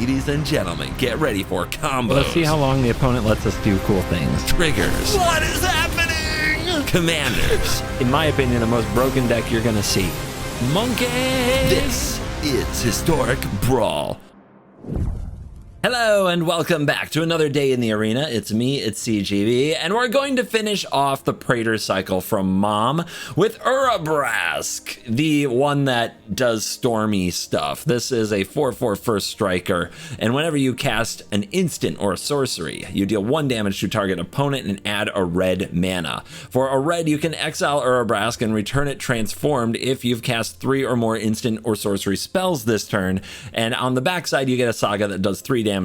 Ladies and gentlemen, get ready for combos. Let's see how long the opponent lets us do cool things. Triggers. What is happening? Commanders. In my opinion, the most broken deck you're gonna see. Monkeys! This is Historic Brawl. Hello and welcome back to another day in the arena. It's me, it's CGB, and we're going to finish off the Praetor cycle from Mom with Urabrask, the one that does stormy stuff. This is a 4/4 first striker, and whenever you cast an instant or a sorcery, you deal 1 damage to target opponent and add a red mana. For a red, you can exile Urabrask and return it transformed if you've cast 3 or more instant or sorcery spells this turn, and on the backside you get a saga that does 3 damage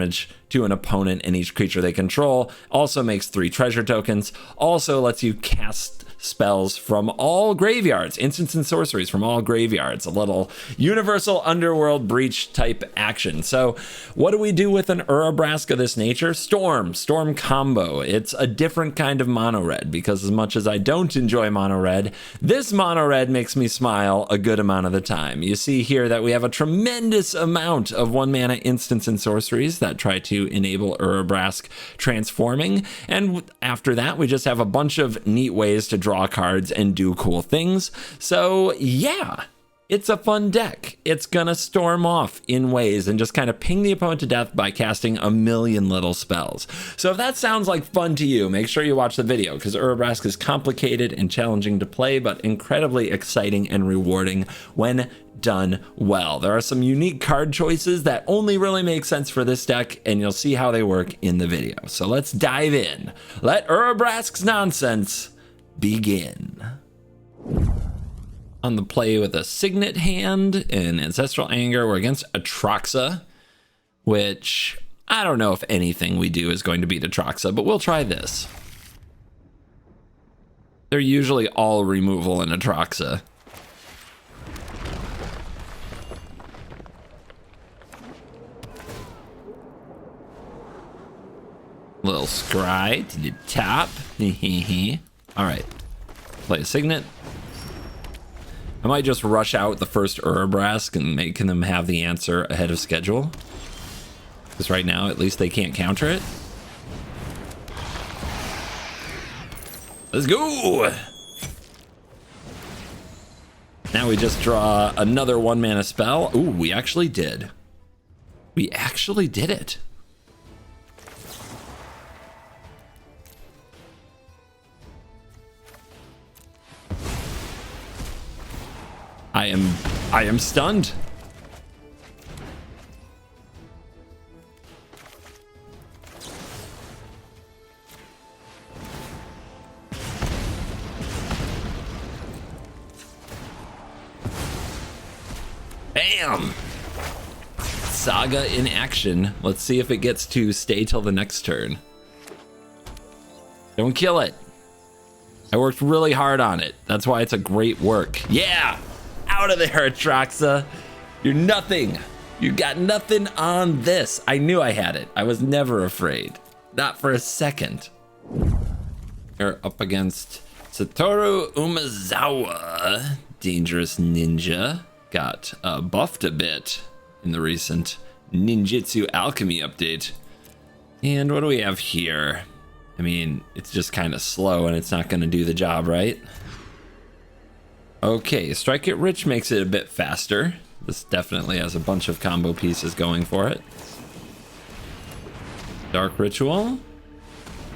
to an opponent and each creature they control. Also makes 3 treasure tokens. Also lets you cast spells from all graveyards, instants and sorceries from all graveyards. A little universal underworld breach type action. So what do we do with an Urabrask of this nature? Storm combo. It's a different kind of mono red, because as much as I don't enjoy mono red, this mono red makes me smile a good amount of the time. You see here that we have a tremendous amount of 1 mana instants and sorceries that try to enable Urabrask transforming, and after that we just have a bunch of neat ways to draw cards and do cool things. So yeah, it's a fun deck. It's gonna storm off in ways and just kind of ping the opponent to death by casting a million little spells. So if that sounds like fun to you, make sure you watch the video, because Urabrask is complicated and challenging to play, but incredibly exciting and rewarding when done well. There are some unique card choices that only really make sense for this deck, and you'll see how they work in the video. So let's dive in. Let Urabrask's nonsense begin. On the play with a Signet hand and Ancestral Anger, we're against Atraxa, which I don't know if anything we do is going to beat Atraxa, but we'll try this. They're usually all removal in Atraxa. Little scry to the top. All right, play a Signet. I might just rush out the first Urabrask and making them have the answer ahead of schedule, because right now at least they can't counter it. Let's go. Now we just draw another 1 mana spell. Ooh, we actually did. We actually did it. I am stunned. Bam! Saga in action. Let's see if it gets to stay till the next turn. Don't kill it. I worked really hard on it. That's why it's a great work. Yeah! Out of there, Atraxa. You're nothing. You got nothing on this. I knew I had it. I was never afraid. Not for a second. You're up against Satoru Umezawa. Dangerous ninja. Got buffed a bit in the recent Ninjutsu Alchemy update. And what do we have here? I mean, it's just kind of slow and it's not going to do the job, right? Okay, Strike It Rich makes it a bit faster. This definitely has a bunch of combo pieces going for it. Dark Ritual,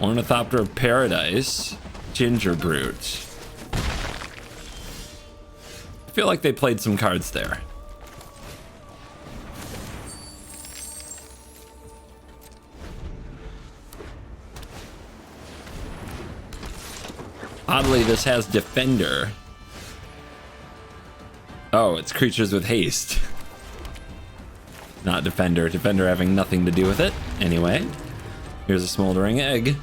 Ornithopter of Paradise, Ginger Brute. I feel like they played some cards there. Oddly, this has Defender. Oh, it's creatures with haste. Not Defender. Defender having nothing to do with it. Anyway, here's a Smoldering Egg.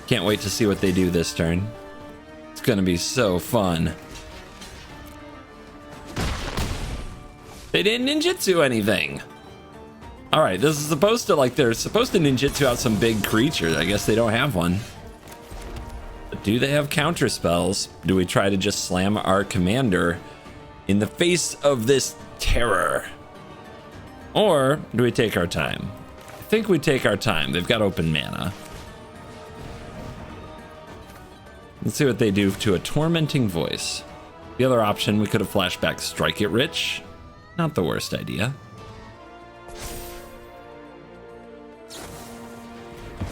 Can't wait to see what they do this turn. It's gonna be so fun. They didn't ninjutsu anything. All right, this is supposed to, like, they're supposed to ninjutsu out some big creature. I guess they don't have one. But do they have counter spells? Do we try to just slam our commander in the face of this terror? Or do we take our time? I think we take our time. They've got open mana. Let's see what they do to a Tormenting Voice. The other option, we could have flashback Strike It Rich. Not the worst idea.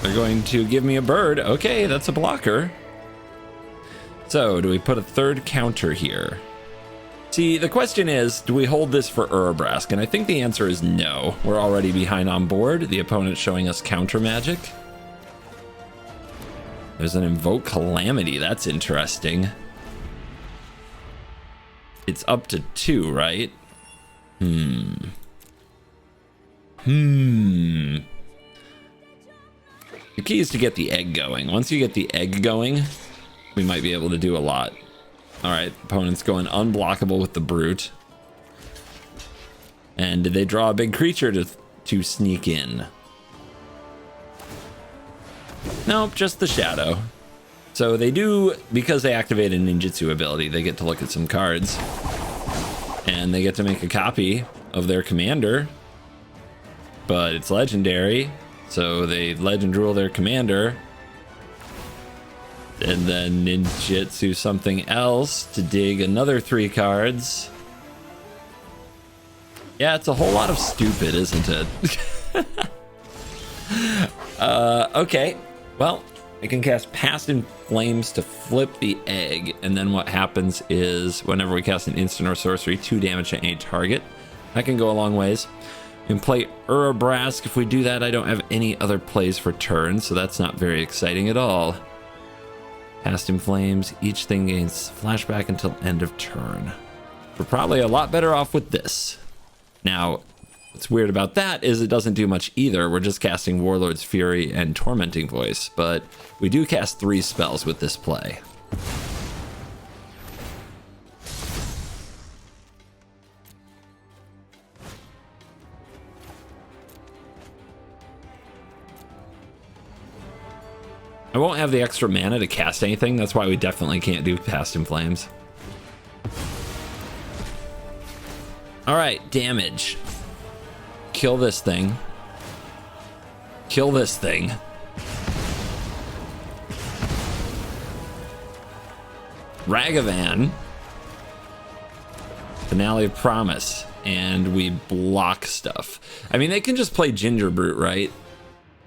They're going to give me a bird. Okay, that's a blocker. So, do we put a third counter here? See, the question is, do we hold this for Urabrask? And I think the answer is no. We're already behind on board. The opponent's showing us counter magic. There's an Invoke Calamity. That's interesting. It's up to 2, right? The key is to get the egg going. Once you get the egg going, we might be able to do a lot. All right, opponent's going unblockable with the Brute. And did they draw a big creature to sneak in? Nope, just the Shadow. So they do, because they activate a ninjutsu ability, they get to look at some cards. And they get to make a copy of their commander. But it's legendary, so they legend rule their commander. And then ninjutsu something else to dig another 3 cards. Yeah, it's a whole lot of stupid, isn't it? Okay. Well, I can cast Past in Flames to flip the egg, and then what happens is whenever we cast an instant or sorcery, 2 damage to any target. That can go a long ways. We can play Urabrask. If we do that, I don't have any other plays for turn, so that's not very exciting at all. Past in Flames, each thing gains flashback until end of turn. We're probably a lot better off with this. Now, what's weird about that is it doesn't do much either. We're just casting Warlord's Fury and Tormenting Voice, but we do cast 3 spells with this play. I won't have the extra mana to cast anything. That's why we definitely can't do Past in Flames. All right, damage. Kill this thing. Kill this thing. Ragavan. Finale of Promise. And we block stuff. I mean, they can just play Ginger Brute, right?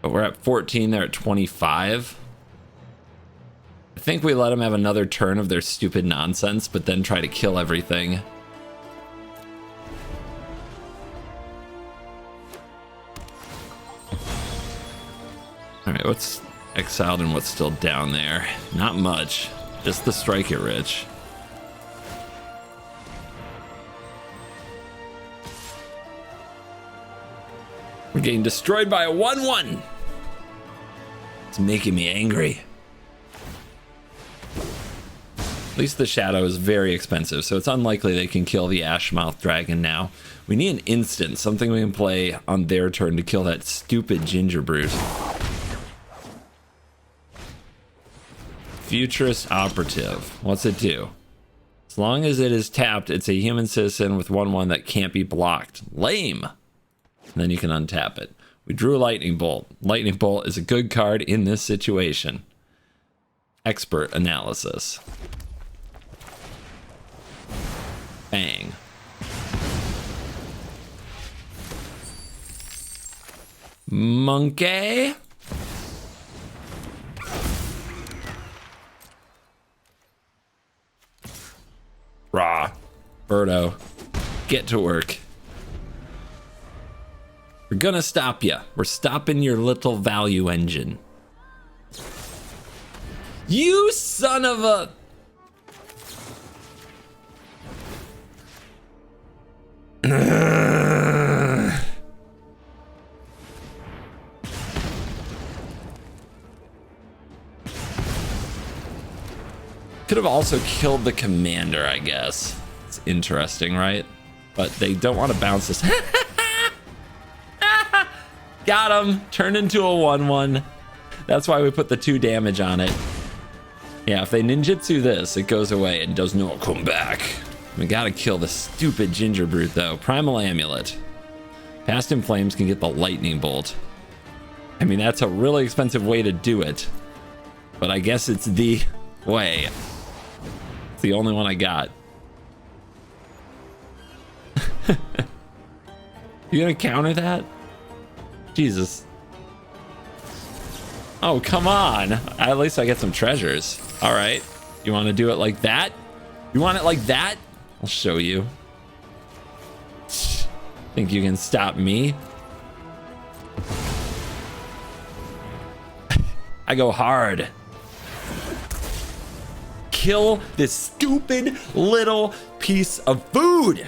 But we're at 14, they're at 25. I think we let them have another turn of their stupid nonsense, but then try to kill everything. All right, what's exiled and what's still down there? Not much, just the Strike It Rich. We're getting destroyed by a 1/1. It's making me angry. At least the Shadow is very expensive, so it's unlikely they can kill the Ashmouth Dragon now. We need an instant, something we can play on their turn to kill that stupid Ginger Brute. Futurist Operative. What's it do? As long as it is tapped, it's a human citizen with 1/1 that can't be blocked. Lame! And then you can untap it. We drew Lightning Bolt. Lightning Bolt is a good card in this situation. Expert Analysis. Bang. Monkey. Rah. Birdo. Get to work. We're gonna stop ya. We're stopping your little value engine. You son of a... Could have also killed the commander, I guess. It's interesting, right? But they don't want to bounce this. Got him. Turned into a 1/1. That's why we put the 2 damage on it. Yeah, if they ninjutsu this, it goes away and does not come back. We gotta kill the stupid Ginger Brute, though. Primal Amulet. Past in Flames can get the lightning bolt. I mean, that's a really expensive way to do it, but I guess it's the way. It's the only one I got. You gonna counter that? Jesus. Oh, come on. At least I get some treasures. All right. You want to do it like that? You want it like that? I'll show you. Think you can stop me? I go hard. Kill this stupid little piece of food.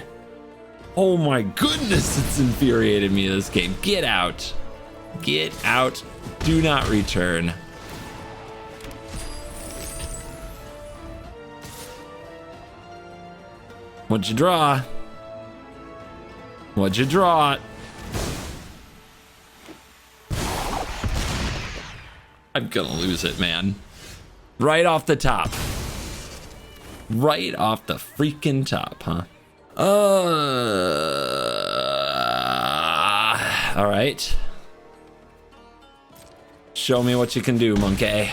Oh my goodness, it's infuriated me this game. Get out. Get out. Do not return. What'd you draw? What'd you draw? I'm gonna lose it, man. Right off the top. Right off the freaking top, huh? All right. Show me what you can do, monkey.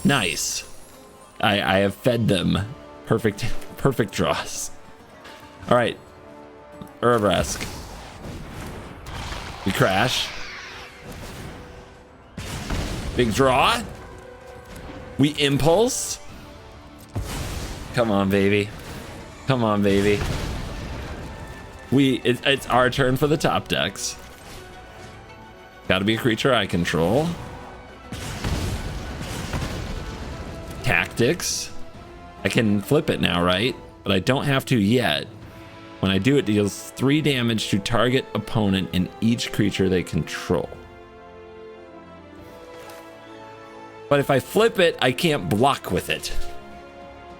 Nice. I have fed them. Perfect draws. All right. Urabrask. We crash. Big draw. We impulse. Come on, baby. Come on, baby. It's our turn for the top decks. Gotta be a creature I control. Tactics. I can flip it now, right? But I don't have to yet. When I do, it deals 3 damage to target opponent and each creature they control. But if I flip it, I can't block with it.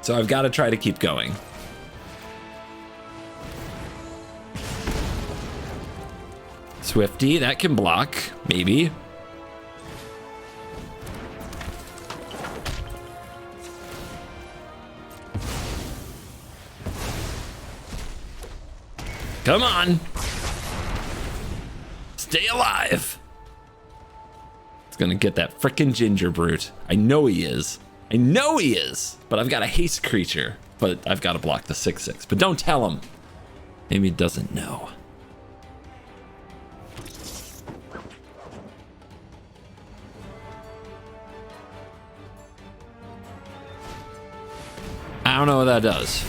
So I've got to try to keep going. Swifty, that can block, maybe. Come on. Stay alive. It's gonna get that frickin' ginger brute. I know he is. I know he is. But I've got a haste creature. But I've got to block the 6/6. But don't tell him. Maybe he doesn't know. I don't know what that does.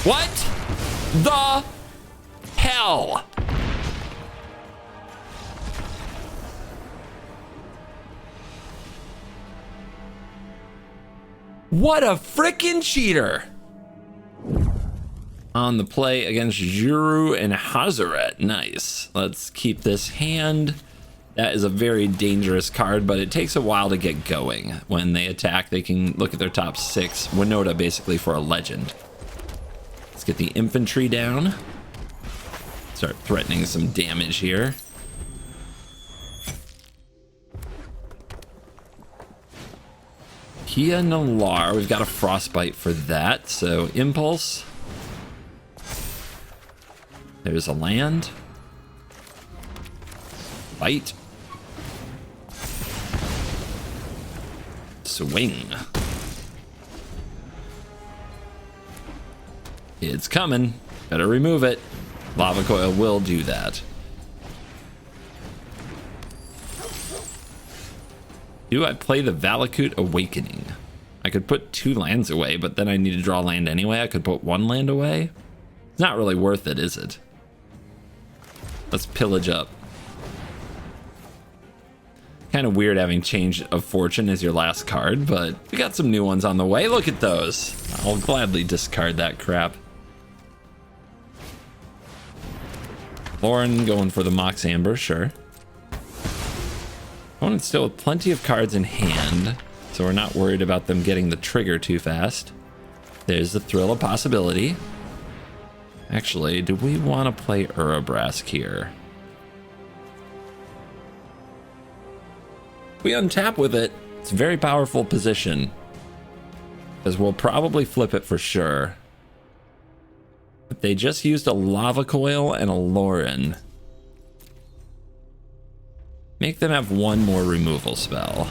What the hell? What a frickin' cheater. On the play against Juru and Hazaret. Nice. Let's keep this hand. That is a very dangerous card, but it takes a while to get going. When they attack, they can look at their top 6. Winota basically for a legend. Let's get the infantry down. Start threatening some damage here. Kia Nalar, we've got a frostbite for that, so impulse. There's a land. Bite. Swing. It's coming. Better remove it. Lava Coil will do that. Do I play the Valakut Awakening? I could put 2 lands away, but then I need to draw land anyway. I could put 1 land away. It's not really worth it, is it? Let's pillage up. Kind of weird having Change of Fortune as your last card, but we got some new ones on the way. Look at those. I'll gladly discard that crap. Lauren going for the Mox Amber, sure. Opponent's still with plenty of cards in hand, so we're not worried about them getting the trigger too fast. There's the Thrill of Possibility. Actually, do we want to play Urabrask here? If we untap with it, it's a very powerful position, because we'll probably flip it for sure. But they just used a lava coil and a Lauren. Make them have one more removal spell.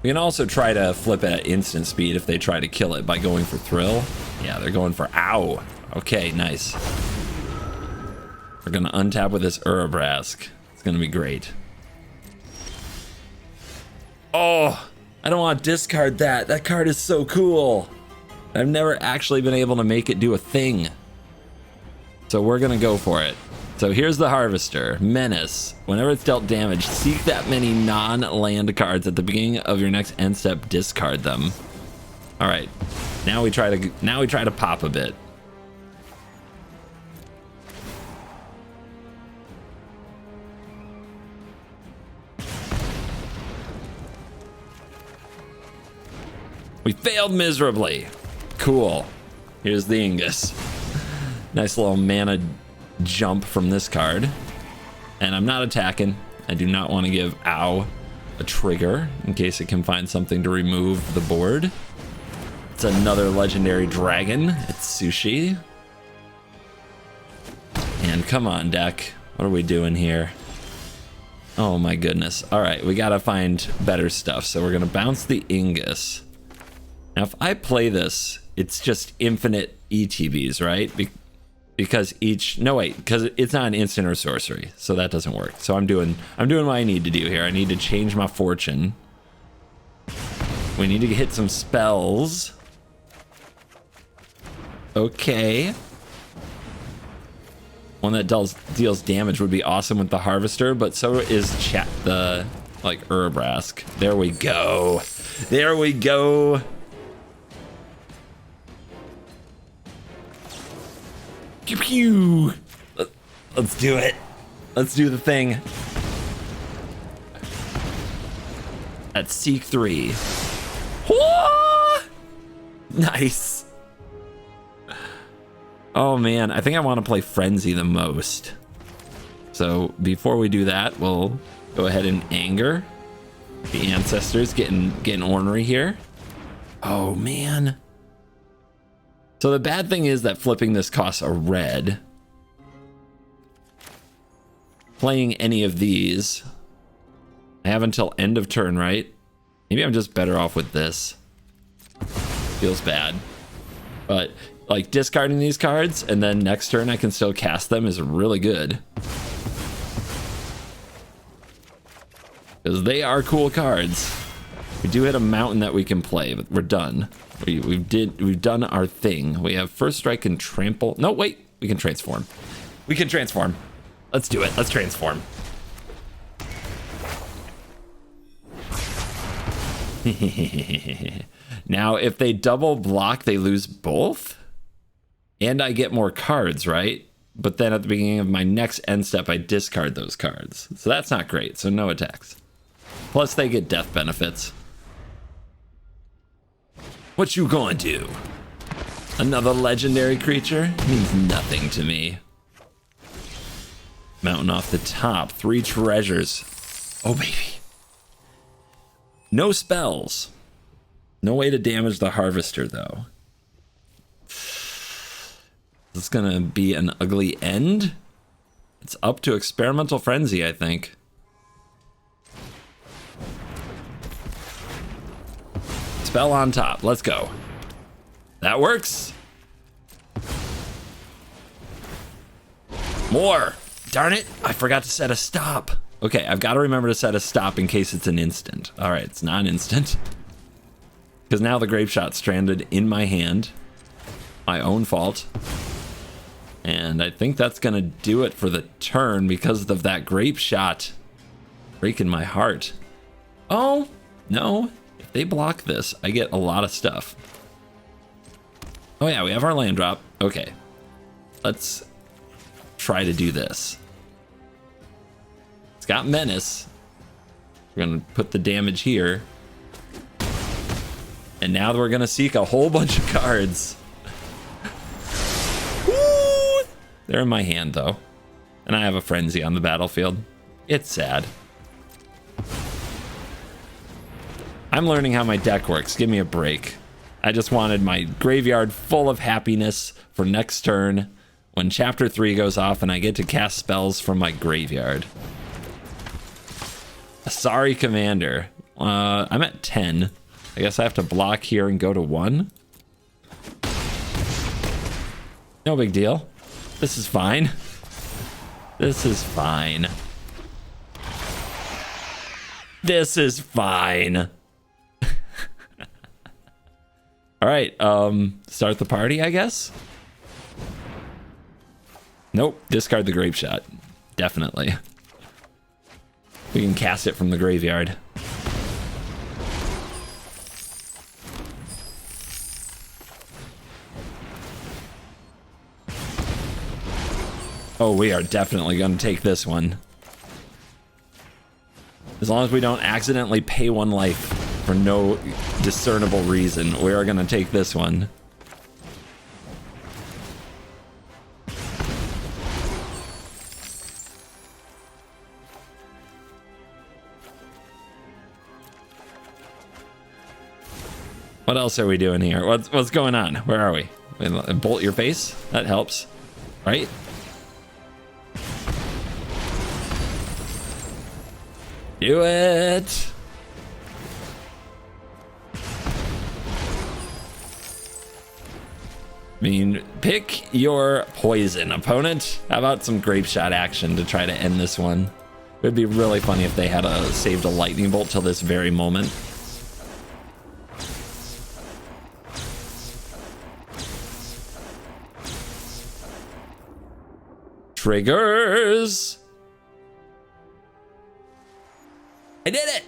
We can also try to flip it at instant speed if they try to kill it by going for thrill. Yeah, they're going for ow. Okay, nice. We're gonna untap with this Urabrask. It's gonna be great. Oh, I don't want to discard that. That card is so cool. I've never actually been able to make it do a thing. So we're gonna go for it. So here's the Harvester, Menace. Whenever it's dealt damage, seek that many non-land cards at the beginning of your next end step, discard them. All right, now we try to pop a bit. We failed miserably. Cool. Here's the Ingus. Nice little mana jump from this card. And I'm not attacking. I do not want to give ow a trigger in case it can find something to remove the board. It's another legendary dragon. It's Sushi. And come on, deck. What are we doing here? Oh my goodness. All right, we gotta find better stuff. So we're gonna bounce the Ingus. Now, if I play this, it's just infinite ETBs, right? Because because it's not an instant or sorcery, so that doesn't work. So I'm doing what I need to do here. I need to change my fortune. We need to hit some spells. Okay. One that deals damage would be awesome with the Harvester, but so is the Urabrask. There we go. There we go. Pew pew. Let's do it. Let's do the thing. At Seek 3. Whoa! Nice. Oh man, I think I want to play Frenzy the most. So before we do that, we'll go ahead and anger. The ancestors getting ornery here. Oh man. So the bad thing is that flipping this costs a red. Playing any of these, I have until end of turn, right? Maybe I'm just better off with this. Feels bad. But like discarding these cards and then next turn I can still cast them is really good. Because they are cool cards. We do hit a mountain that we can play, but we're done. We've done our thing. We have first strike and trample. No, wait, we can transform. We can transform. Let's do it. Let's transform. Now, if they double block, they lose both. And I get more cards, right? But then at the beginning of my next end step, I discard those cards. So that's not great. So no attacks. Plus they get death benefits. What you gonna do? Another legendary creature? Means nothing to me. Mountain off the top. 3 treasures. Oh, baby. No spells. No way to damage the Harvester, though. This is gonna be an ugly end. It's up to Experimental Frenzy, I think. Spell on top. Let's go. That works. More. Darn it. I forgot to set a stop. Okay, I've got to remember to set a stop in case it's an instant. All right, it's not an instant. Because now the Grape Shot's stranded in my hand. My own fault. And I think that's going to do it for the turn because of that Grape Shot breaking my heart. Oh, no. If they block this, I get a lot of stuff. Oh yeah, we have our land drop. Okay. Let's try to do this. It's got Menace. We're going to put the damage here. And now we're going to seek a whole bunch of cards. Woo! They're in my hand, though. And I have a Frenzy on the battlefield. It's sad. I'm learning how my deck works. Give me a break. I just wanted my graveyard full of happiness for next turn when chapter 3 goes off and I get to cast spells from my graveyard. Sorry, Commander. I'm at 10. I guess I have to block here and go to 1. No big deal. This is fine. This is fine. This is fine. All right, start the party, I guess. Nope, discard the grape shot. Definitely. We can cast it from the graveyard. Oh, we are definitely going to take this one. As long as we don't accidentally pay 1 life for no discernible reason, we are going to take this one. What else are we doing here? What's going on? Where are we? Bolt your face? That helps, right? Do it! I mean, pick your poison, opponent. How about some grape shot action to try to end this one? It would be really funny if they had saved a lightning bolt till this very moment. Triggers! I did it!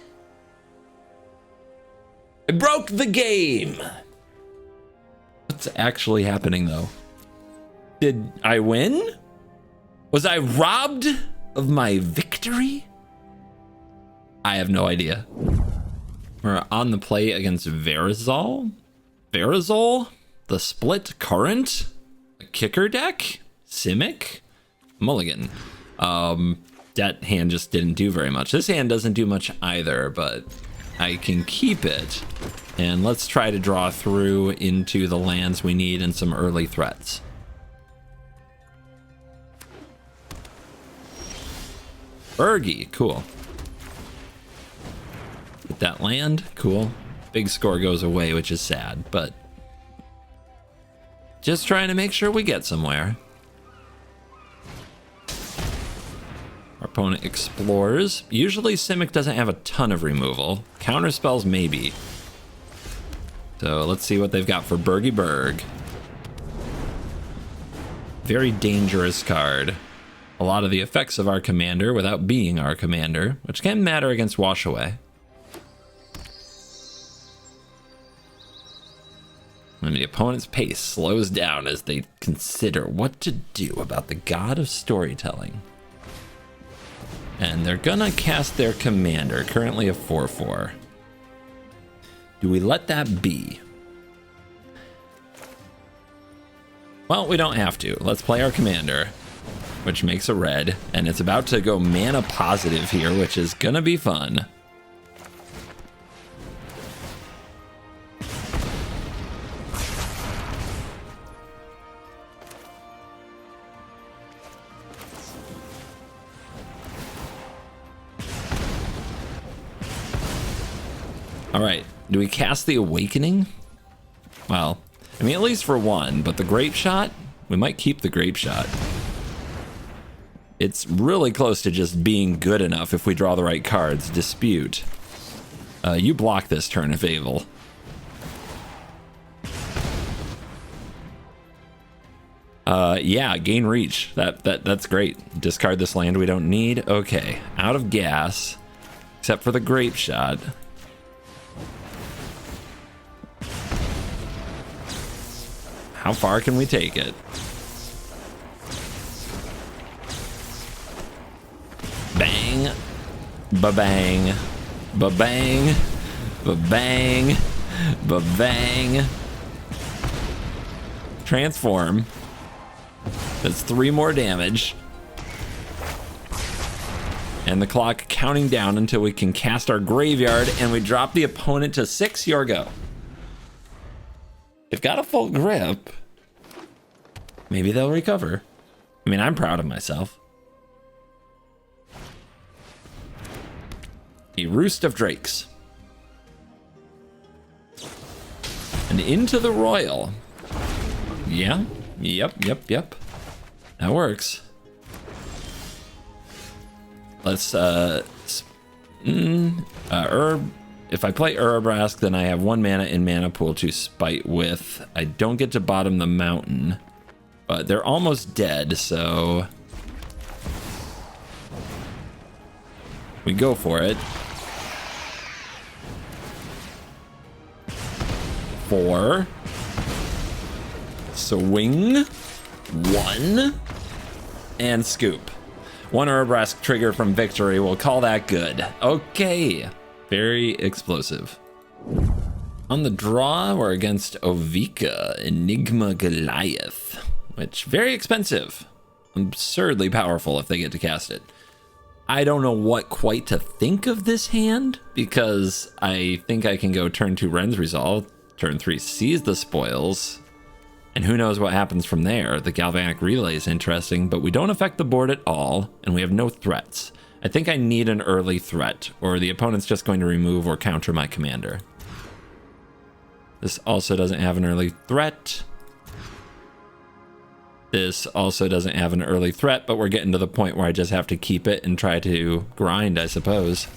I broke the game! What's actually happening, though? Did I win? Was I robbed of my victory? I have no idea. We're on the play against Verizol? Verizol? The Split Current? A kicker deck? Simic? Mulligan. That hand just didn't do very much. This hand doesn't do much either, but I can keep it. And let's try to draw through into the lands we need and some early threats. Bergie, cool. Get that land, cool. Big score goes away, which is sad, but just trying to make sure we get somewhere. Our opponent explores. Usually Simic doesn't have a ton of removal. Counter spells maybe. So let's see what they've got for Bergie Berg. Very dangerous card. A lot of the effects of our commander without being our commander, which can matter against Wash Away. And the opponent's pace slows down as they consider what to do about the god of storytelling. And they're gonna cast their commander, currently a 4/4. Do we let that be? Well, we don't have to. Let's play our commander, which makes a red, and it's about to go mana positive here, which is gonna be fun. All right, do we cast the Awakening? Well, I mean, at least for 1, but the Grape Shot, we might keep the Grape Shot. It's really close to just being good enough if we draw the right cards. Dispute. You block this turn if able. Yeah, gain reach. That's great. Discard this land we don't need. Okay, out of gas, except for the Grape Shot. How far can we take it? Bang, ba-bang, ba-bang, ba-bang, ba-bang. Transform. That's 3 more damage. And the clock counting down until we can cast our graveyard and we drop the opponent to 6. Your go. They've got a full grip. Maybe they'll recover. I mean, I'm proud of myself. A roost of drakes. And into the royal. Yeah. Yep. That works. Let's if I play Urabrask, then I have 1 mana in mana pool to spite with. I don't get to bottom the mountain, but they're almost dead, so we go for it. 4. Swing. 1. And scoop. 1 Urabrask trigger from victory. We'll call that good. Okay. Very explosive. On the draw, we're against Ovika, Enigma Goliath, which very expensive. Absurdly powerful if they get to cast it. I don't know what quite to think of this hand, because I think I can go turn 2 Ren's Resolve, turn 3 Seize the Spoils, and who knows what happens from there. The Galvanic Relay is interesting, but we don't affect the board at all, and we have no threats. I think I need an early threat, or the opponent's just going to remove or counter my commander. This also doesn't have an early threat. This also doesn't have an early threat, but we're getting to the point where I just have to keep it and try to grind, I suppose.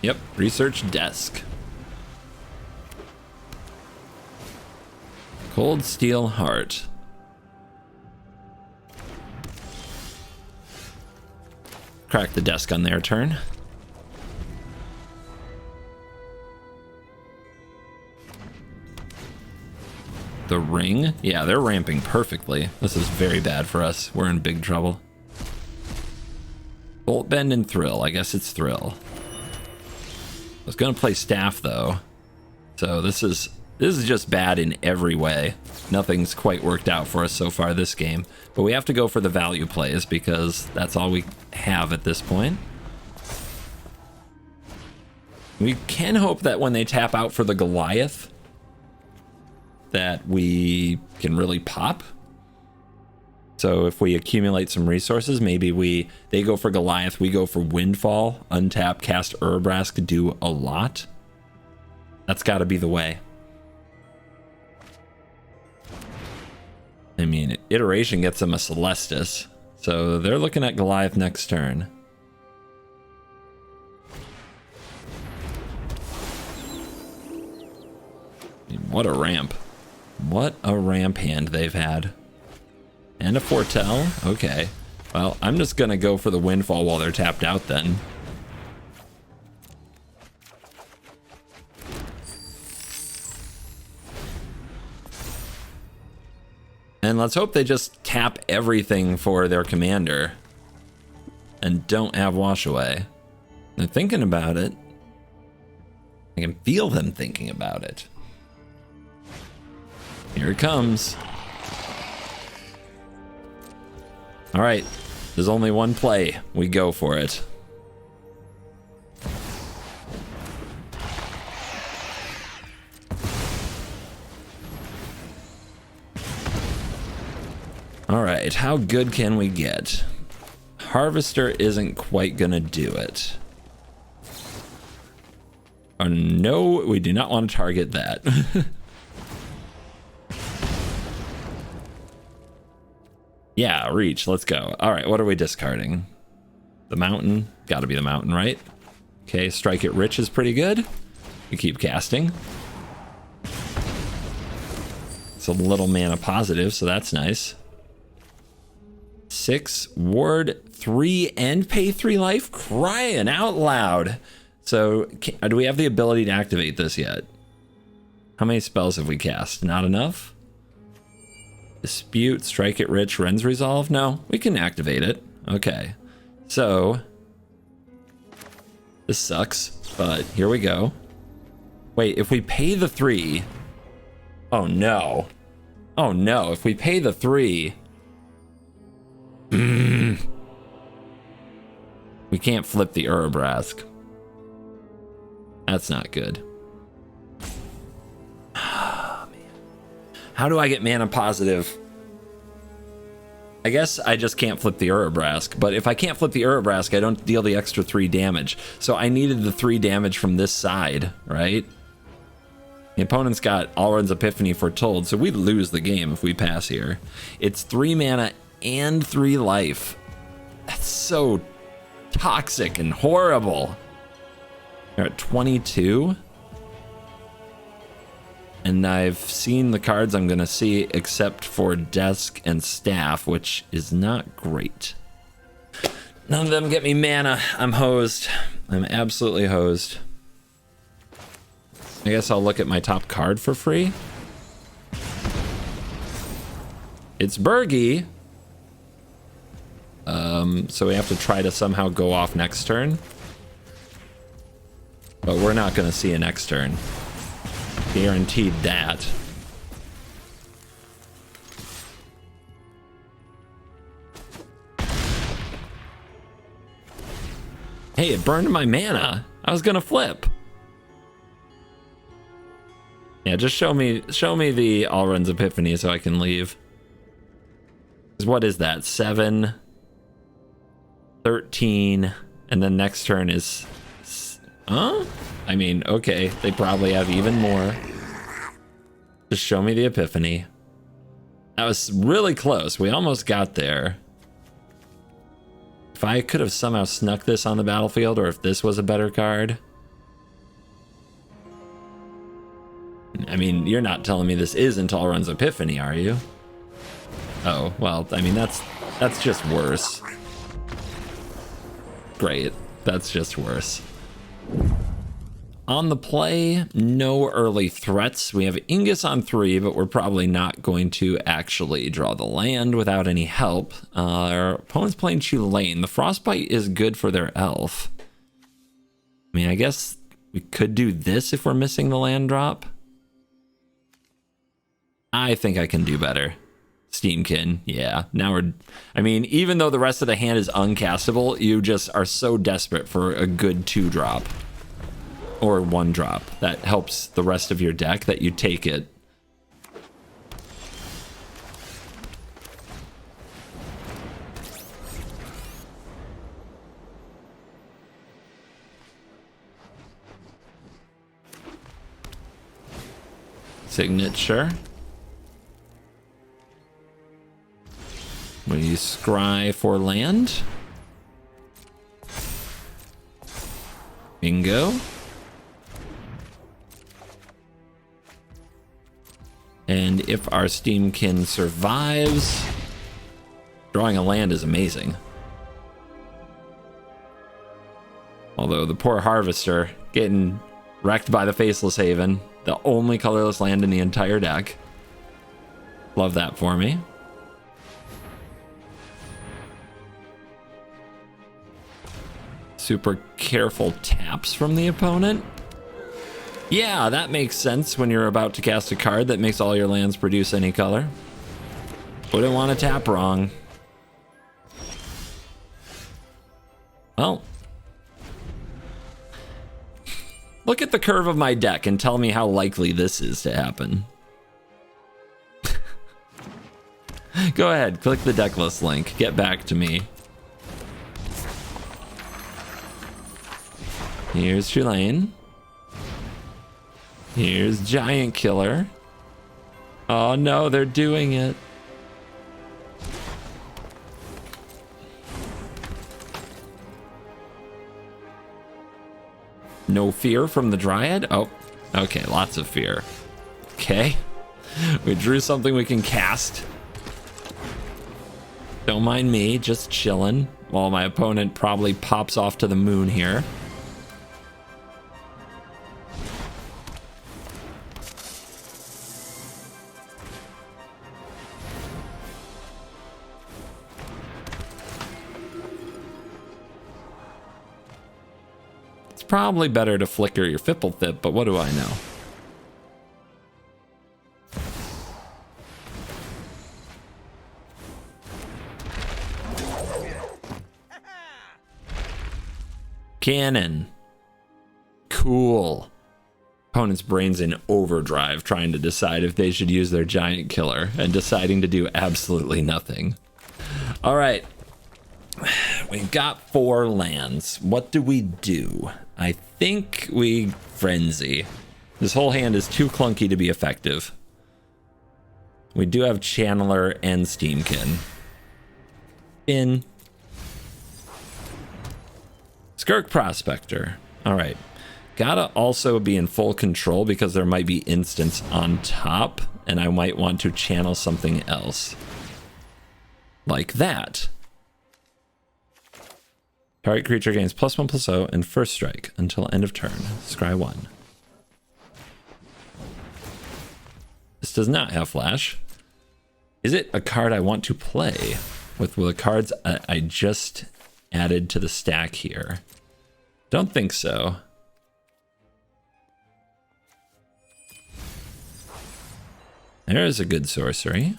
Yep, research desk. Cold Steel Heart. Crack the desk on their turn. The ring? Yeah, they're ramping perfectly. This is very bad for us. We're in big trouble. Bolt Bend and Thrill. I guess it's Thrill. I was gonna play Staff though. So this is just bad in every way. Nothing's quite worked out for us so far this game. But we have to go for the value plays because that's all we have at this point. We can hope that when they tap out for the Goliath, that we can really pop. So if we accumulate some resources, maybe they go for Goliath, we go for Windfall, untap, cast Urabrask, do a lot. That's got to be the way. I mean, Iteration gets them a Celestus, so they're looking at Goliath next turn. What a ramp. What a ramp hand they've had. And a Foretell. Okay. Well, I'm just going to go for the Windfall while they're tapped out then. And let's hope they just tap everything for their commander and don't have Wash Away. They're thinking about it. I can feel them thinking about it. Here it comes. All right, there's only one play. We go for it. All right, how good can we get? Harvester isn't quite gonna do it. Oh, no, we do not want to target that. Yeah, reach, let's go. All right, what are we discarding? The mountain, gotta be the mountain, right? Okay, Strike It Rich is pretty good. We keep casting. It's a little mana positive, so that's nice. 6, ward 3, and pay 3 life? Crying out loud. So, do we have the ability to activate this yet? How many spells have we cast? Not enough? Dispute, Strike It Rich, Ren's Resolve? No, we can activate it. Okay. So, this sucks, but here we go. Wait, if we pay the 3... Oh no. Oh no, if we pay the 3... We can't flip the Urabrask. That's not good. Oh, man. How do I get mana positive? I guess I just can't flip the Urabrask, but if I can't flip the Urabrask, I don't deal the extra 3 damage. So I needed the 3 damage from this side, right? The opponent's got Alrund's Epiphany foretold, so we lose the game if we pass here. It's 3 mana and 3 life. That's so toxic and horrible. They're at 22. And I've seen the cards I'm going to see except for Desk and Staff, which is not great. None of them get me mana. I'm hosed. I'm absolutely hosed. I guess I'll look at my top card for free. It's Bergie. So we have to try to somehow go off next turn. But we're not going to see a next turn. Guaranteed that. Hey, it burned my mana. I was going to flip. Yeah, just show me the Alrund's Epiphany so I can leave. What is that? 7, 13, and then next turn is... Huh? I mean, okay, they probably have even more. Just show me the Epiphany. That was really close. We almost got there. If I could have somehow snuck this on the battlefield, or if this was a better card... I mean, you're not telling me this isn't Alrund's Epiphany, are you? Oh, well, I mean, that's just worse. Great. That's just worse. On the play, no early threats. We have Ingus on 3, but we're probably not going to actually draw the land without any help. Our opponent's playing Tulane. The Frostbite is good for their elf. I mean, I guess we could do this if we're missing the land drop. I think I can do better. Steamkin, yeah. Now we're... I mean, even though the rest of the hand is uncastable, you just are so desperate for a good 2-drop. Or 1-drop. That helps the rest of your deck that you take it. Signature. We scry for land. Bingo. And if our Steamkin survives, drawing a land is amazing. Although the poor Harvester getting wrecked by the Faceless Haven, the only colorless land in the entire deck. Love that for me. Super careful taps from the opponent. Yeah, that makes sense when you're about to cast a card that makes all your lands produce any color. Wouldn't want to tap wrong. Well, look at the curve of my deck and tell me how likely this is to happen. Go ahead, click the deck list link. Get back to me. Here's Tulane. Here's Giant Killer. Oh no, they're doing it. No fear from the Dryad? Oh, okay, lots of fear. Okay. We drew something we can cast. Don't mind me, just chilling while my opponent probably pops off to the moon here. Probably better to flicker your Fipplethip, but what do I know? Cannon. Cool. Opponent's brain's in overdrive trying to decide if they should use their giant killer and deciding to do absolutely nothing. All right. We've got 4 lands. What do we do? I think we frenzy. This whole hand is too clunky to be effective. We do have Channeler and Steamkin. In. Skirk Prospector. All right. Gotta also be in full control because there might be instants on top, and I might want to channel something else. Like that. Target creature gains +1/+0 and first strike until end of turn. Scry 1. This does not have flash. Is it a card I want to play with the cards I just added to the stack here? Don't think so. There is a good sorcery.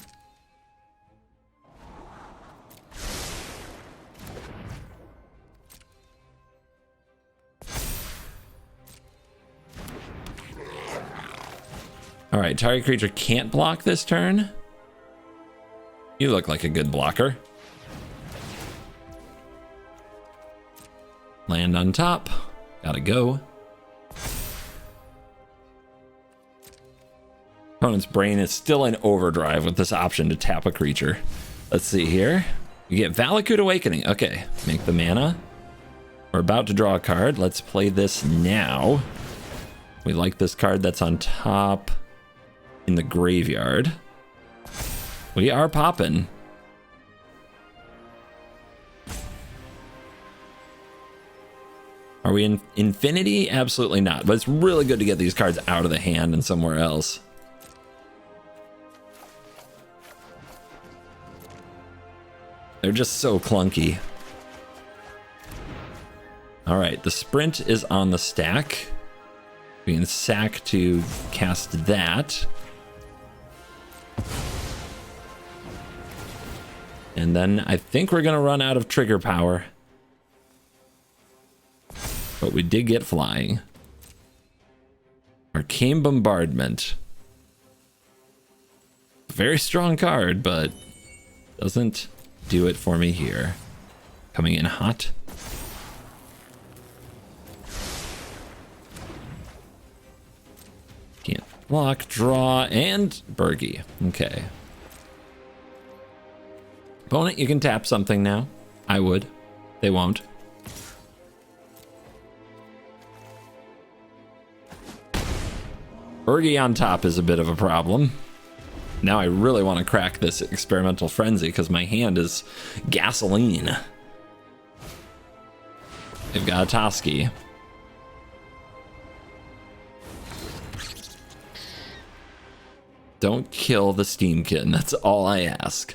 All right, target creature can't block this turn. You look like a good blocker. Land on top. Gotta go. Opponent's brain is still in overdrive with this option to tap a creature. Let's see here. You get Valakut Awakening. Okay, make the mana. We're about to draw a card. Let's play this now. We like this card that's on top in the graveyard. We are popping. Are we in infinity? Absolutely not. But it's really good to get these cards out of the hand and somewhere else. They're just so clunky. All right, the sprint is on the stack. We can sack to cast that. And then I think we're gonna run out of trigger power. But we did get flying. Arcane Bombardment. Very strong card, but doesn't do it for me here. Coming in hot. Can't block, draw, and Bergie. Okay. Opponent, you can tap something now. I would. They won't. Bergie on top is a bit of a problem. Now I really want to crack this Experimental Frenzy because my hand is gasoline. They've got a Toski. Don't kill the Steamkin. That's all I ask.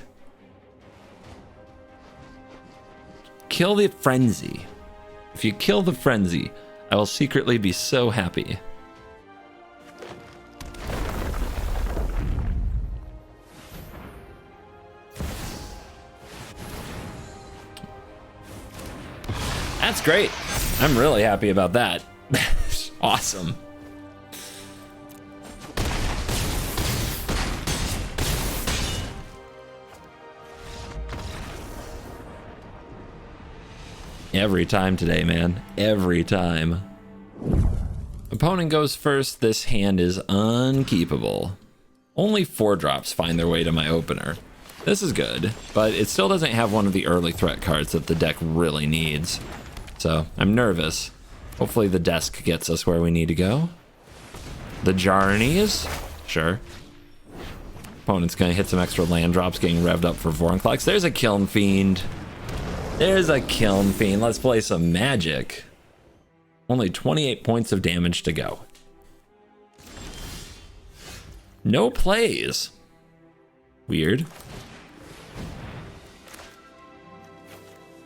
Kill the Frenzy. If you kill the Frenzy, I will secretly be so happy. That's great. I'm really happy about that. Awesome. Every time today, man. Every time. Opponent goes first. This hand is unkeepable. Only 4-drops find their way to my opener. This is good, but it still doesn't have one of the early threat cards that the deck really needs. So I'm nervous. Hopefully the desk gets us where we need to go. The Jarnies? Sure. Opponent's gonna hit some extra land drops, getting revved up for Vorinclex. There's a Kiln Fiend. There's a Kiln Fiend. Let's play some Magic. Only 28 points of damage to go. No plays. Weird.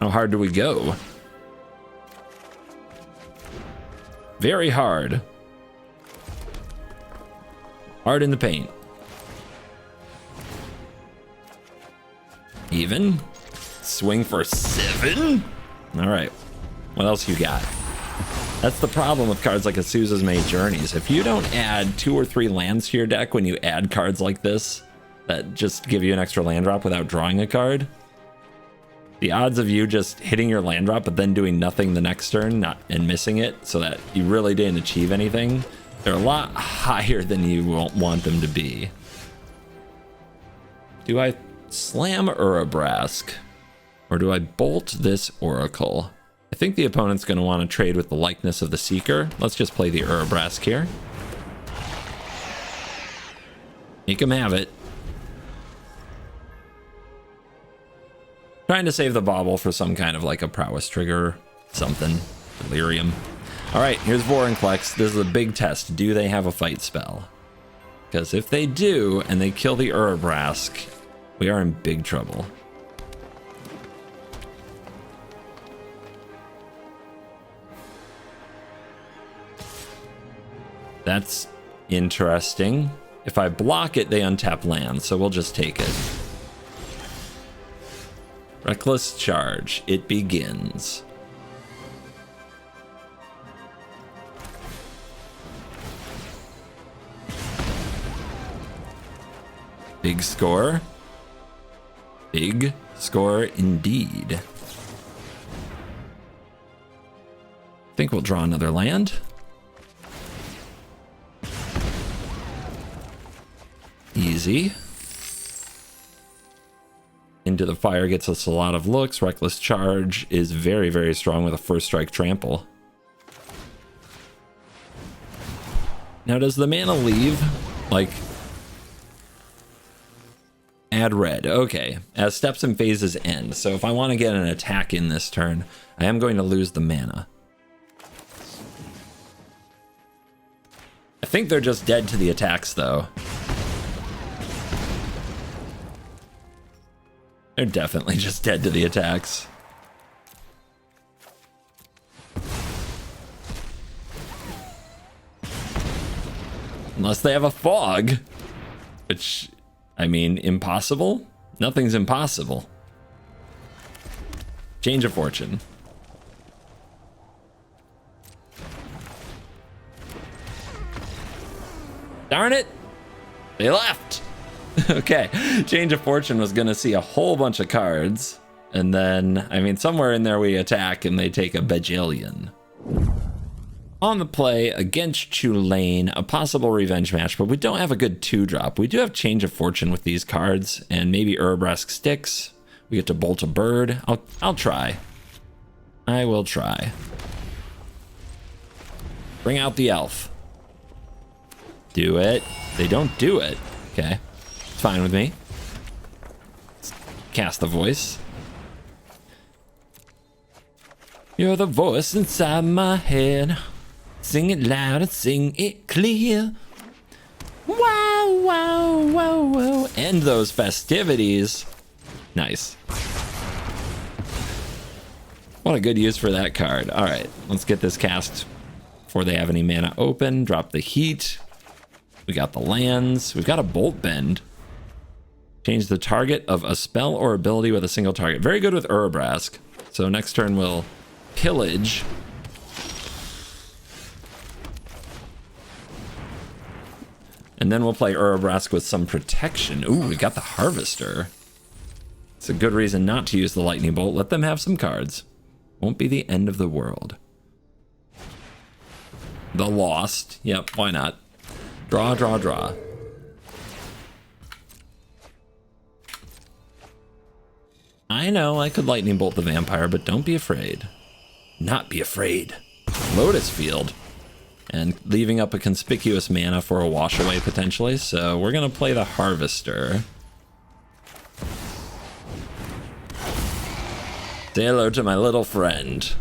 How hard do we go? Very hard. Hard in the paint. Even. Swing for 7. All right. What else you got? That's the problem with cards like Azusa's May Journeys. If you don't add 2 or 3 lands to your deck when you add cards like this, that just give you an extra land drop without drawing a card, the odds of you just hitting your land drop but then doing nothing the next turn and missing it so that you really didn't achieve anything, they're a lot higher than you want them to be. Do I slam Urabrask or do I bolt this Oracle? I think the opponent's going to want to trade with the likeness of the Seeker. Let's just play the Urabrask here. Make him have it. Trying to save the bauble for some kind of like a prowess trigger, something. Delirium. All right, here's Vorinclex. This is a big test. Do they have a fight spell? Because if they do, and they kill the Urabrask, we are in big trouble. That's interesting. If I block it, they untap land, so we'll just take it. Reckless Charge. It begins. Big score. Big score indeed. I think we'll draw another land. Easy. Into the Fire gets us a lot of looks. Reckless Charge is very, very strong with a first strike trample. Now, does the mana leave? Like, add red. Okay. As steps and phases end. So if I want to get an attack in this turn, I am going to lose the mana. I think they're just dead to the attacks, though. They're definitely just dead to the attacks. Unless they have a fog. Which, I mean, impossible? Nothing's impossible. Change of fortune. Darn it! They left! Okay, Change of Fortune was going to see a whole bunch of cards, and then, I mean, somewhere in there we attack and they take a bajillion. On the play against Tulane, a possible revenge match, but we don't have a good 2-drop. We do have Change of Fortune with these cards, and maybe Urabrask sticks. We get to bolt a bird. I'll try. I will try. Bring out the elf. Do it. They don't do it. Okay. It's fine with me. Let's cast the voice. You're the voice inside my head. Sing it loud and sing it clear. Wow, wow, wow, wow. End those festivities. Nice. What a good use for that card. All right, let's get this cast before they have any mana open. Drop the heat. We got the lands. We've got a Bolt Bend. Change the target of a spell or ability with a single target. Very good with Urabrask. So next turn we'll pillage. And then we'll play Urabrask with some protection. Ooh, we got the Harvester. It's a good reason not to use the Lightning Bolt. Let them have some cards. Won't be the end of the world. The Lost. Yep, why not? Draw, draw, draw. I know I could Lightning Bolt the Vampire, but don't be afraid. Not be afraid. Lotus Field. And leaving up a conspicuous mana for a wash away potentially. So we're going to play the Harvester. Say hello to my little friend.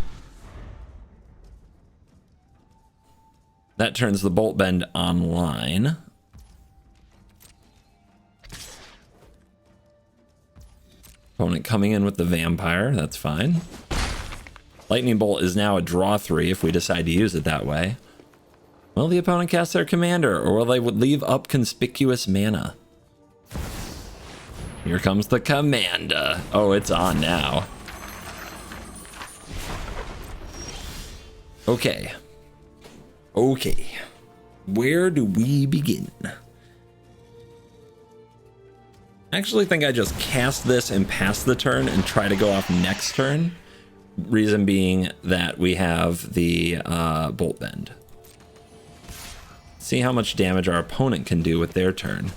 That turns the Bolt Bend online. Opponent coming in with the Vampire, that's fine. Lightning Bolt is now a draw 3 if we decide to use it that way. Will the opponent cast their commander, or will they leave up conspicuous mana? Here comes the commander. Oh, it's on now. Okay, Okay, where do we begin? I actually think I just cast this and pass the turn and try to go off next turn. Reason being that we have the Bolt Bend. See how much damage our opponent can do with their turn.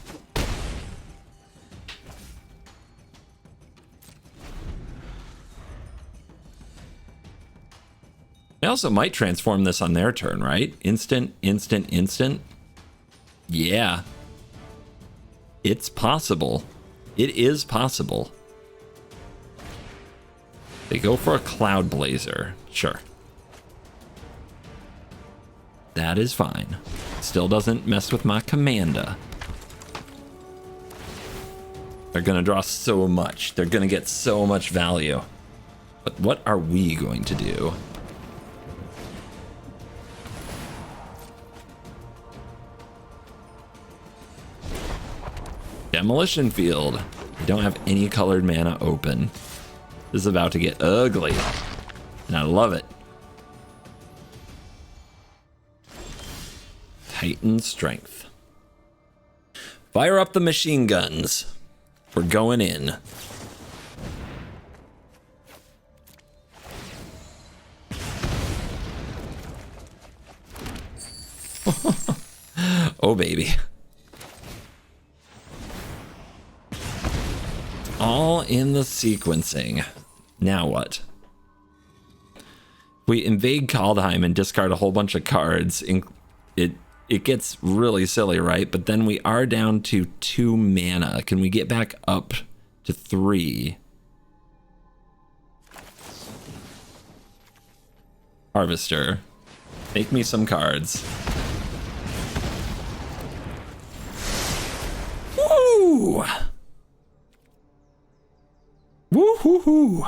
I also might transform this on their turn, right? Instant, instant, instant. Yeah. It's possible. It is possible. They go for a Cloud Blazer. Sure. That is fine. Still doesn't mess with my Commander. They're gonna draw so much. They're gonna get so much value. But what are we going to do? Demolition Field. We don't have any colored mana open. This is about to get ugly. And I love it. Titan Strength. Fire up the machine guns. We're going in. Oh, baby. All in the sequencing. Now what? We invade Kaldheim and discard a whole bunch of cards. It gets really silly, right? But then we are down to 2 mana. Can we get back up to 3? Harvester. Make me some cards. Woo! Woo-hoo-hoo!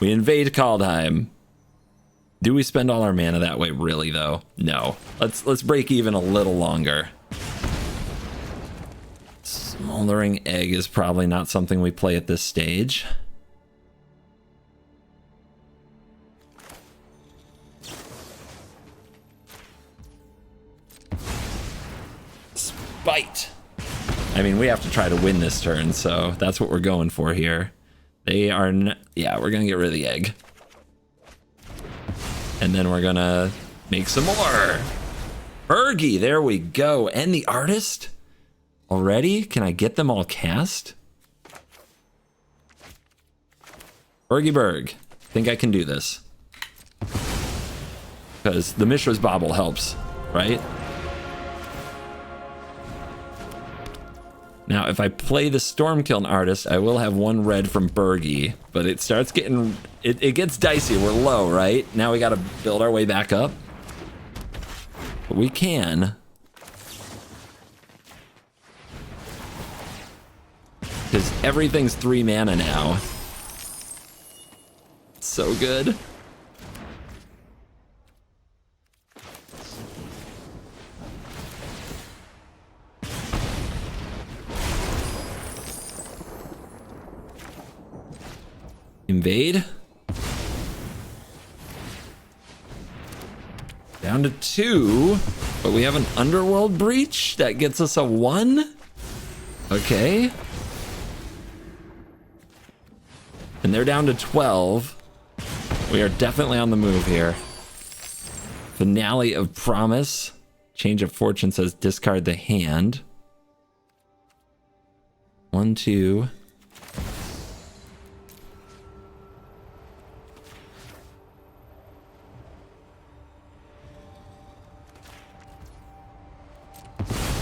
We invade Kaldheim. Do we spend all our mana that way, really, though? No. Let's break even a little longer. Smoldering Egg is probably not something we play at this stage. Spite. I mean, we have to try to win this turn, so that's what we're going for here. They are, yeah, we're gonna get rid of the egg. And then we're gonna make some more. Bergie, there we go. And the artist? Already? Can I get them all cast? Bergie Berg. Think I can do this. Because the Mishra's Bauble helps, right? Now, if I play the Stormkiln artist, I will have 1 red from Bergie, but it starts getting, it gets dicey. We're low, right? Now we got to build our way back up. But we can. Because everything's 3 mana now. So good. Invade. Down to 2, but we have an Underworld Breach that gets us a 1. Okay. And they're down to 12. We are definitely on the move here. Finale of Promise. Change of Fortune says discard the hand. 1, 2.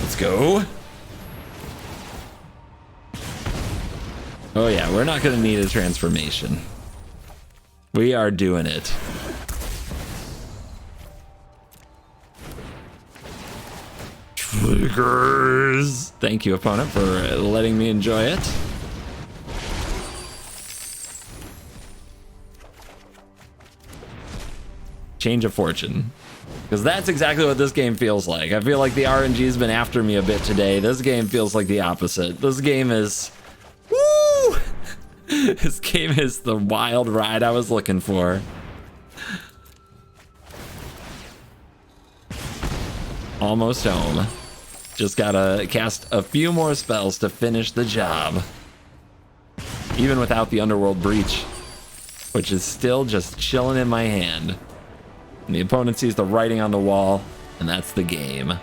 Let's go. Oh yeah, we're not gonna need a transformation. We are doing it. Triggers. Thank you, opponent, for letting me enjoy it. Change of Fortune. Because that's exactly what this game feels like. I feel like the RNG's been after me a bit today. This game feels like the opposite. This game is... Woo! This game is the wild ride I was looking for. Almost home. Just gotta cast a few more spells to finish the job. Even without the Underworld Breach, which is still just chilling in my hand. And the opponent sees the writing on the wall, and that's the game.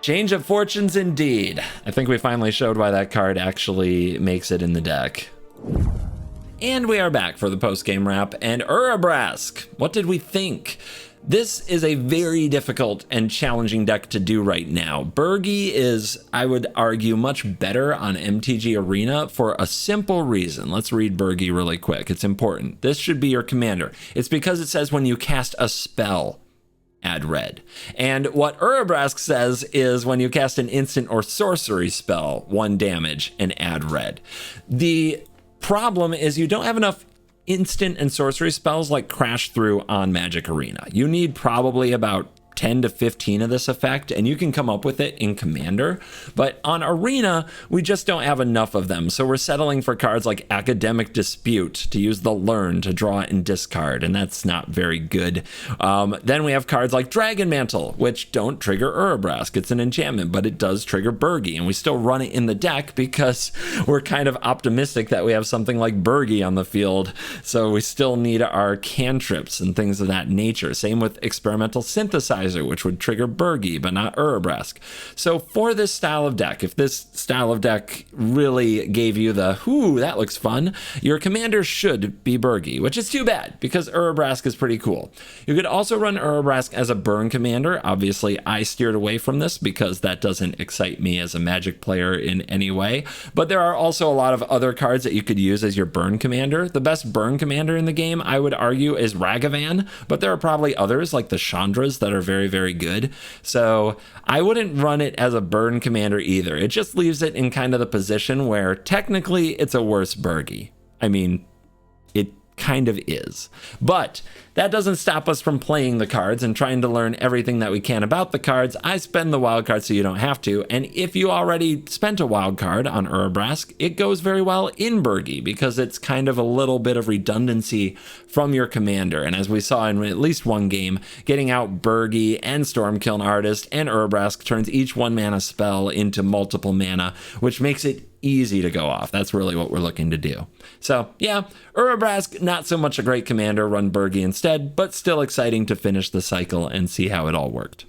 Change of fortunes indeed. I think we finally showed why that card actually makes it in the deck. And we are back for the post-game wrap, and Urabrask, what did we think? This is a very difficult and challenging deck to do right now. Bergie is, I would argue, much better on MTG Arena for a simple reason. Let's read Bergie really quick. It's important. This should be your commander. It's because it says when you cast a spell, add red. And what Urabrask says is when you cast an instant or sorcery spell, 1 damage, and add red. The problem is you don't have enough instant and sorcery spells like Crash Through on Magic Arena. You need probably about 10 to 15 of this effect, and you can come up with it in Commander, but on Arena we just don't have enough of them, so we're settling for cards like Academic Dispute to use the Learn to draw and discard, and that's not very good. Then we have cards like Dragon Mantle, which don't trigger Urabrask. It's an enchantment, but it does trigger Bergie, and we still run it in the deck because we're kind of optimistic that we have something like Bergie on the field, so we still need our cantrips and things of that nature. Same with Experimental Synthesizer, which would trigger Bergie, but not Urabrask. So for this style of deck, if this style of deck really gave you the, "Ooh, that looks fun," your commander should be Bergie, which is too bad because Urabrask is pretty cool. You could also run Urabrask as a burn commander. Obviously, I steered away from this because that doesn't excite me as a Magic player in any way, but there are also a lot of other cards that you could use as your burn commander. The best burn commander in the game, I would argue, is Ragavan, but there are probably others like the Chandras that are very good. So I wouldn't run it as a burn commander either. It just leaves it in kind of the position where technically it's a worse Bergie. I mean, it kind of is. But that doesn't stop us from playing the cards and trying to learn everything that we can about the cards. I spend the wild card so you don't have to. And if you already spent a wild card on Urabrask, it goes very well in Bergie because it's kind of a little bit of redundancy from your commander. And as we saw in at least one game, getting out Bergie and Stormkiln Artist and Urabrask turns each 1 mana spell into multiple mana, which makes it easy to go off. That's really what we're looking to do. So yeah, Urabrask, not so much a great commander, run Bergie instead, but still exciting to finish the cycle and see how it all worked.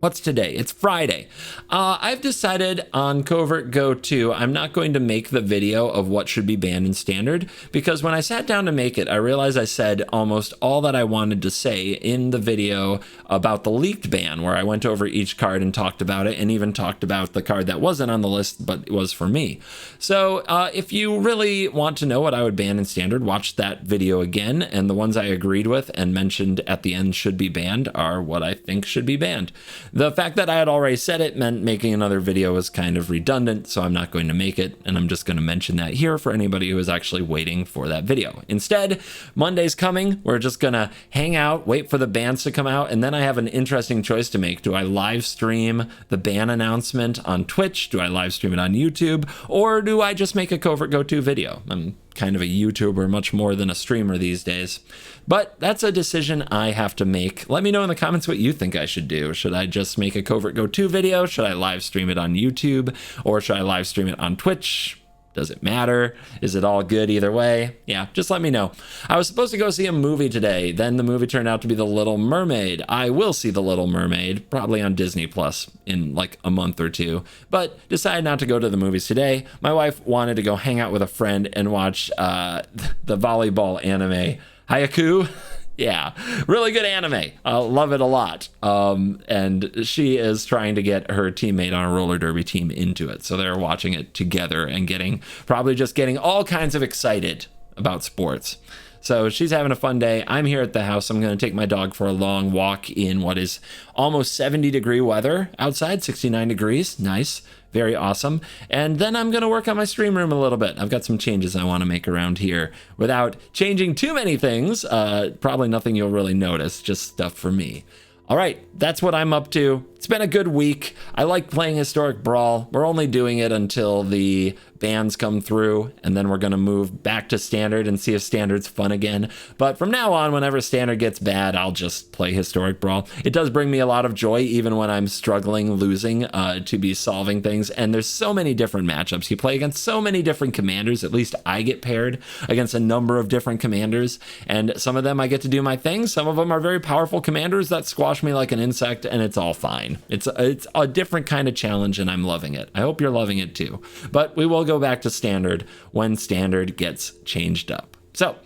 What's today? It's Friday. I've decided on Covert Go 2, I'm not going to make the video of what should be banned in Standard, because when I sat down to make it, I realized I said almost all that I wanted to say in the video about the leaked ban, where I went over each card and talked about it, and even talked about the card that wasn't on the list, but was for me. So if you really want to know what I would ban in Standard, watch that video again, and the ones I agreed with and mentioned at the end should be banned are what I think should be banned. The fact that I had already said it meant making another video was kind of redundant, so I'm not going to make it, and I'm just going to mention that here for anybody who is actually waiting for that video. Instead, Monday's coming. We're just going to hang out, wait for the bans to come out, and then I have an interesting choice to make. Do I live stream the ban announcement on Twitch? Do I live stream it on YouTube? Or do I just make a Covert Go 2 video? I'm kind of a YouTuber much more than a streamer these days. But that's a decision I have to make. Let me know in the comments what you think I should do. Should I just make a Covert Go 2 video? Should I live stream it on YouTube? Or should I live stream it on Twitch? Does it matter? Is it all good either way? Yeah, just let me know. I was supposed to go see a movie today. Then the movie turned out to be The Little Mermaid. I will see The Little Mermaid, probably on Disney Plus in like a month or two, but decided not to go to the movies today. My wife wanted to go hang out with a friend and watch the volleyball anime Haiku. Yeah, really good anime. I love it a lot. And she is trying to get her teammate on a roller derby team into it. So they're watching it together and probably just getting all kinds of excited about sports. So she's having a fun day. I'm here at the house. I'm going to take my dog for a long walk in what is almost 70-degree weather outside, 69 degrees. Nice. Very awesome. And then I'm going to work on my stream room a little bit. I've got some changes I want to make around here without changing too many things. Probably nothing you'll really notice, just stuff for me. All right, that's what I'm up to. It's been a good week. I like playing Historic Brawl. We're only doing it until the bans come through, and then we're going to move back to standard and see if standard's fun again. But from now on, whenever standard gets bad, I'll just play historic Brawl. It does bring me a lot of joy, even when I'm struggling losing, to be solving things. And there's so many different matchups. You play against so many different commanders. At least I get paired against a number of different commanders, and some of them I get to do my thing. Some of them are very powerful commanders that squash me like an insect, and it's all fine. It's a different kind of challenge, and I'm loving it. I hope you're loving it too. But we will go back to standard when standard gets changed up. So,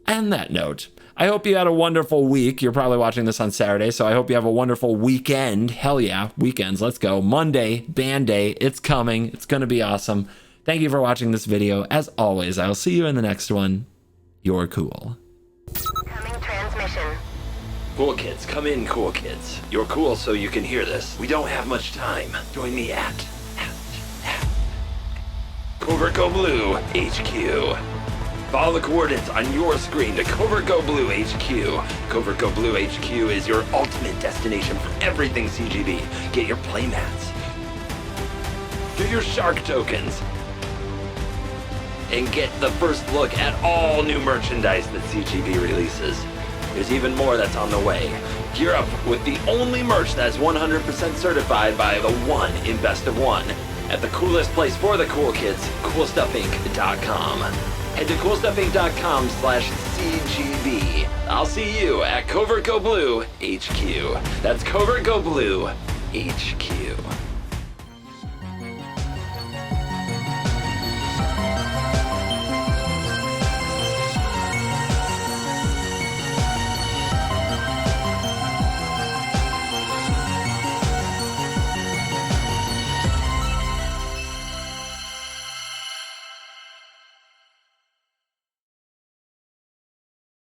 on that note, I hope you had a wonderful week. You're probably watching this on Saturday, so I hope you have a wonderful weekend. Hell yeah, weekends, let's go. Monday, band day, it's coming. It's gonna be awesome. Thank you for watching this video. As always, I'll see you in the next one. You're cool. Coming transmission. Cool kids, come in, cool kids. You're cool so you can hear this. We don't have much time. Join me at CovertGoBlue HQ. Follow the coordinates on your screen to CovertGoBlue HQ. CovertGoBlue HQ is your ultimate destination for everything CGB. Get your playmats. Get your shark tokens. And get the first look at all new merchandise that CGB releases. There's even more that's on the way. Gear up with the only merch that's 100% certified by the one in Best of One at the coolest place for the cool kids, CoolStuffInc.com. Head to CoolStuffInc.com/CGB. I'll see you at CovertGoBlue HQ. That's CovertGoBlue HQ.